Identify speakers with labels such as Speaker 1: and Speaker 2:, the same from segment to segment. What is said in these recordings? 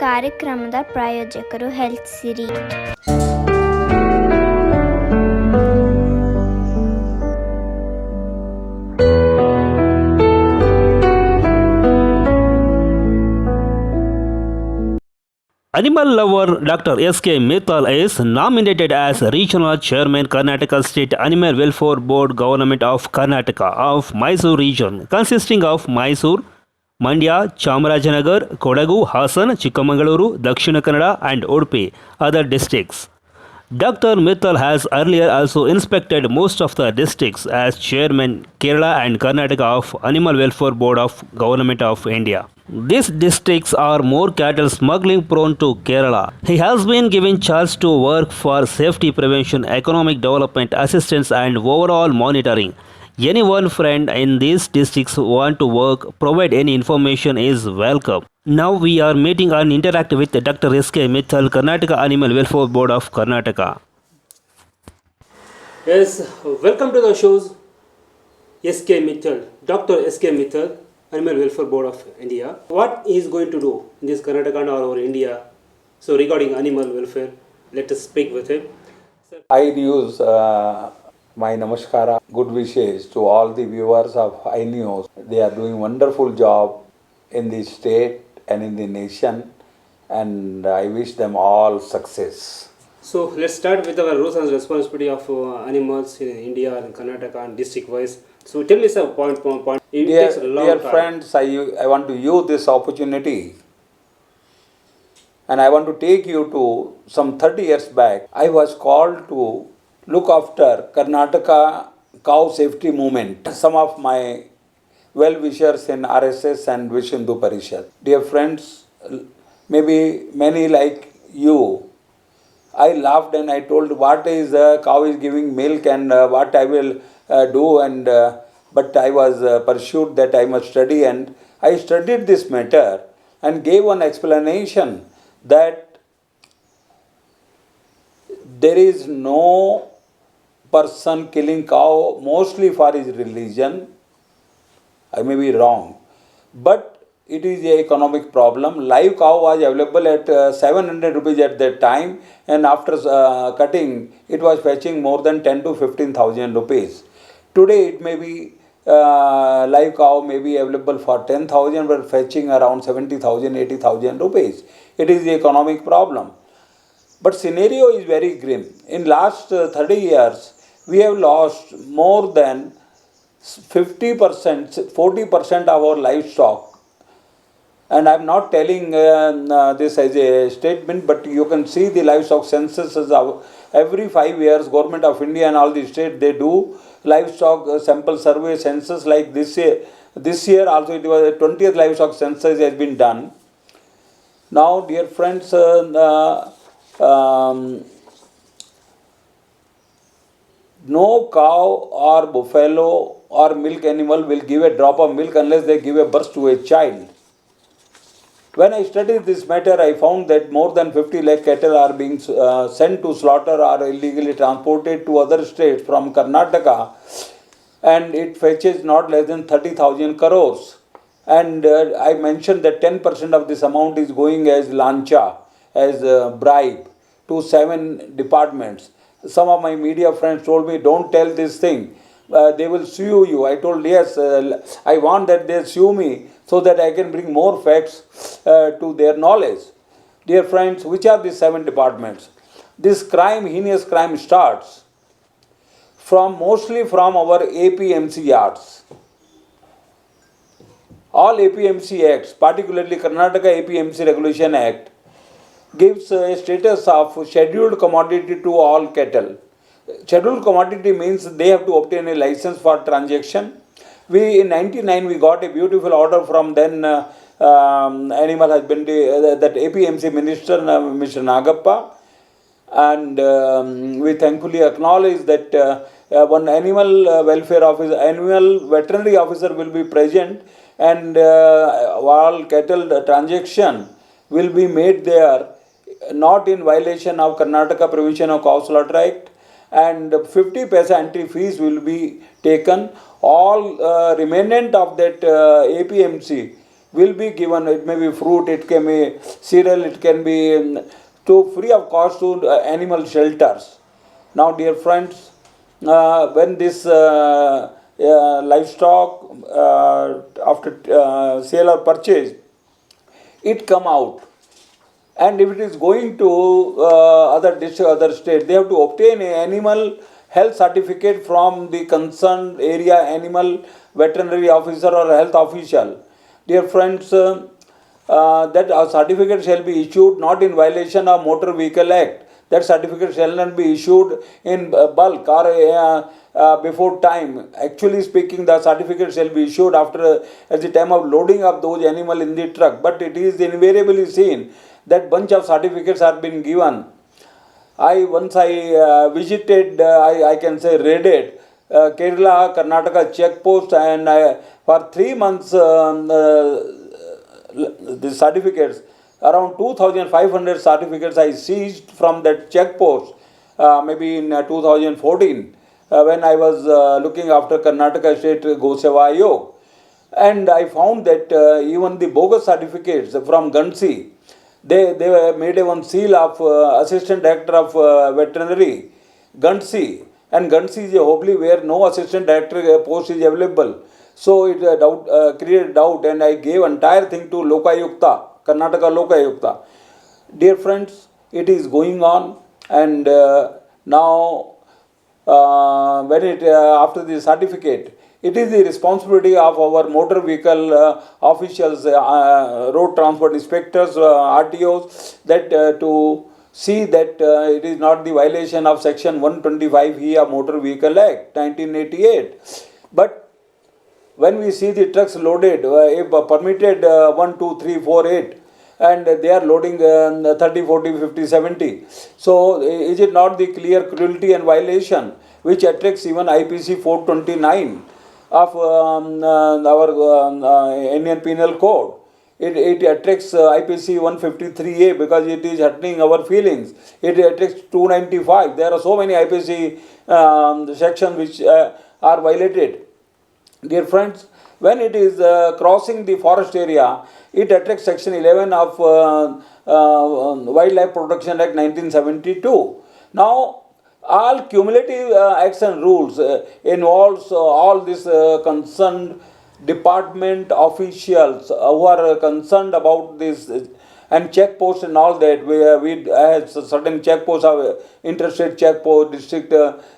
Speaker 1: ಕಾರ್ಯಕ್ರಮದ ಪ್ರಾಯೋಜಕರು health Siri.
Speaker 2: Animal lover Dr. S.K. Mittal is nominated as Regional Chairman Karnataka State Animal Welfare Board Government of Karnataka of Mysore region consisting of Mysore, Mandya, Chamarajanagar, Kodagu, Hassan, Chikkamangaluru, Dakshina Kannada and Udupi other districts. Dr. Mittal has earlier also inspected most of the districts as Chairman Kerala and Karnataka of Animal Welfare Board of Government of India. These districts are more cattle smuggling prone to Kerala. He has been given charge to work for safety prevention, economic development assistance and overall monitoring. Anyone friend in these districts who want to work, provide any information is welcome. Now we are meeting and interact with Dr. S.K. Mittal, Karnataka Animal Welfare Board of Karnataka.
Speaker 3: Yes, welcome to the shows. S.K. Mittal, Dr. S.K. Mittal, Animal Welfare Board of India. What he is going to do in this Karnataka and all over India? So regarding animal welfare, let us speak with him.
Speaker 4: I use my namaskara, good wishes to all the viewers of iNews. They are doing wonderful job in the state and in the nation, and I wish them all success.
Speaker 3: So let's start with our roles and responsibility of animals in India and Karnataka and district wise. So tell me some point. It takes a long
Speaker 4: Dear
Speaker 3: time.
Speaker 4: friends, I want to use this opportunity and I want to take you to some 30 years back. I was called to look after Karnataka cow safety movement. Some of my well-wishers in RSS and Vish Hindu Parishad. Dear friends, maybe many like you, I laughed and I told what is cow is giving milk and what I will do, and but I was pursued that I must study, and I studied this matter and gave one explanation that there is no person killing cow mostly for his religion. I may be wrong, but it is an economic problem. Live cow was available at 700 rupees at that time, and after cutting, it was fetching more than 10 to 15,000 rupees. Today, it may be live cow may be available for 10,000, but fetching around 70,000, 80,000 rupees. It is the economic problem. But scenario is very grim. In last 30 years, we have lost more than 50%, 40% of our livestock. And I am not telling this as a statement, but you can see the livestock census every 5 years. Government of India and all the states, they do livestock sample survey census like this year. This year also it was 20th livestock census has been done. Now, dear friends, no cow or buffalo or milk animal will give a drop of milk unless they give a birth to a child. When I studied this matter, I found that more than 50 lakh cattle are being sent to slaughter or illegally transported to other states from Karnataka, and it fetches not less than 30,000 crores. And I mentioned that 10% of this amount is going as lancha, as bribe to 7 departments. Some of my media friends told me, don't tell this thing. They will sue you. I told, yes, I want that they sue me so that I can bring more facts to their knowledge. Dear friends, which are these 7 departments? This crime, heinous crime, starts mostly from our APMC yards. All APMC acts, particularly Karnataka APMC Regulation Act, gives a status of scheduled commodity to all cattle. Scheduled commodity means they have to obtain a license for transaction. In 99 we got a beautiful order from then animal husbandry, that APMC minister, Mr. Nagappa, and we thankfully acknowledge that one animal welfare officer, animal veterinary officer will be present, and all cattle transaction will be made there, not in violation of Karnataka Prevention of Cow Slaughter Act, and 50 paisa entry fees will be taken. All remnant of that APMC will be given. It may be fruit, it can be cereal, it can be to free of cost to animal shelters. Now, dear friends, when this livestock after sale or purchase, it come out, and if it is going to other district, other state, they have to obtain a animal health certificate from the concerned area animal veterinary officer or health official. Dear friends, that a certificate shall be issued not in violation of Motor Vehicle Act. That certificate shall not be issued in bulk or before time. Actually speaking, the certificate shall be issued after at the time of loading of those animal in the truck. But it is invariably seen that bunch of certificates are being given. Once I visited, I can say raided Kerala, Karnataka check post, and for 3 months the certificates, around 2,500 certificates I seized from that check post, maybe in 2014 when I was looking after Karnataka State Goseva Ayog. And I found that even the bogus certificates from Gansi, they were made a one seal of Assistant Director of Veterinary, Gansi. And Gansi is a Hubli where no Assistant Director post is available. So it created doubt, and I gave entire thing to Lokayukta, Karnataka Lokayukta. Dear friends, it is going on, and now when it after the certificate, it is the responsibility of our motor vehicle officials, road transport inspectors, RTOs, that to see that it is not the violation of section 125E of Motor Vehicle Act 1988. But when we see the trucks loaded, permitted 1, 2, 3, 4, 8, and they are loading 30, 40, 50, 70. So is it not the clear cruelty and violation which attracts even IPC 429 of our Indian Penal Code? It attracts IPC 153A because it is hurting our feelings. It attracts 295. There are so many IPC sections which are violated. Dear friends, when it is crossing the forest area, it attracts section 11 of Wildlife Protection Act 1972. Now, all cumulative acts and rules involves all these concerned department officials who are concerned about this, and check posts and all that. We have certain check posts, of interstate check post, district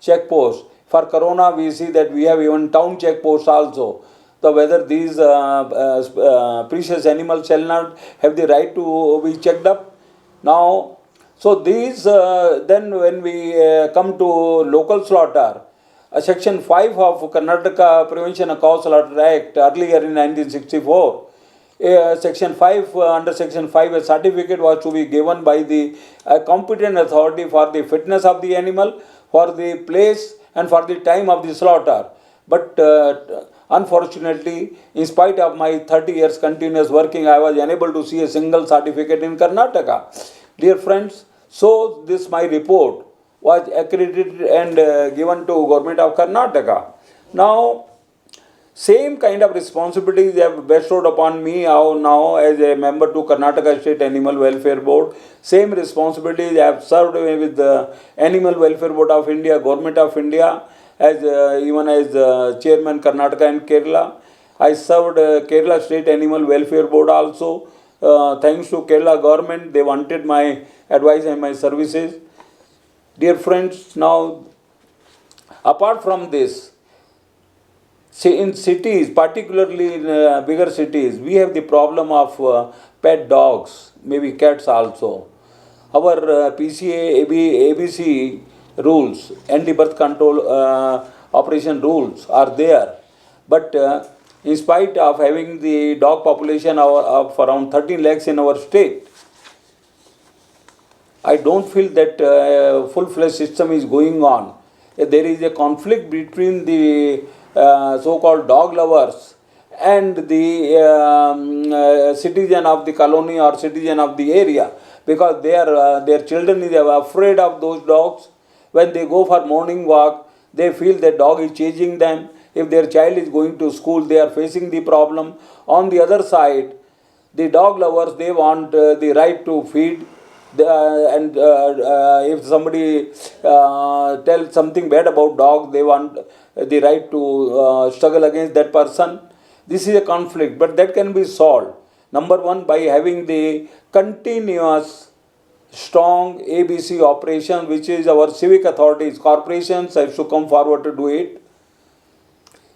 Speaker 4: check posts. For Corona, we see that we have even town check posts also. So whether these precious animals shall not have the right to be checked up. Now, so these then when we come to local slaughter, section 5 of Karnataka Prevention of Cow Slaughter Act earlier in 1964, section 5, under section 5, a certificate was to be given by the competent authority for the fitness of the animal, for the place and for the time of the slaughter. But unfortunately, in spite of my 30 years continuous working, I was unable to see a single certificate in Karnataka. Dear friends, so this my report was accredited and given to Government of Karnataka. Now, same kind of responsibilities have bestowed upon me now as a member to Karnataka State Animal Welfare Board. Same responsibilities I have served with the Animal Welfare Board of India, Government of India, as even as Chairman Karnataka and Kerala. I served Kerala State Animal Welfare Board also. Thanks to Kerala government, they wanted my advice and my services. Dear friends, now apart from this, see, in cities, particularly in bigger cities, we have the problem of pet dogs, maybe cats also. Our PCA, ABC rules, anti-birth control operation rules are there. But in spite of having the dog population of around 13 lakhs in our state, I don't feel that full-fledged system is going on. There is a conflict between the so-called dog lovers and the citizen of the colony or citizen of the area, because their children are afraid of those dogs. When they go for morning walk, they feel the dog is chasing them, if their child is going to school, they are facing the problem. On the other side, the dog lovers, they want the right to feed. And if somebody tells something bad about dog, they want the right to struggle against that person. This is a conflict, but that can be solved. Number one, by having the continuous strong ABC operation, which is our civic authorities, corporations have to come forward to do it.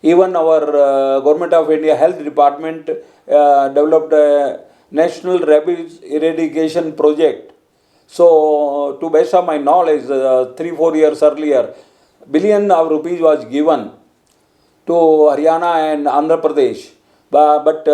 Speaker 4: Even our Government of India Health Department developed a National Rabies Eradication Project. So, to best of my knowledge, 3-4 years earlier, billion of rupees was given to Haryana and Andhra Pradesh. But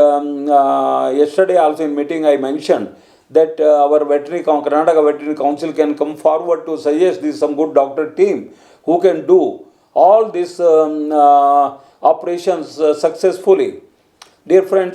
Speaker 4: yesterday also in meeting I mentioned that our Karnataka Veterinary Council can come forward to suggest this some good doctor team who can do all these operations successfully. Dear friends,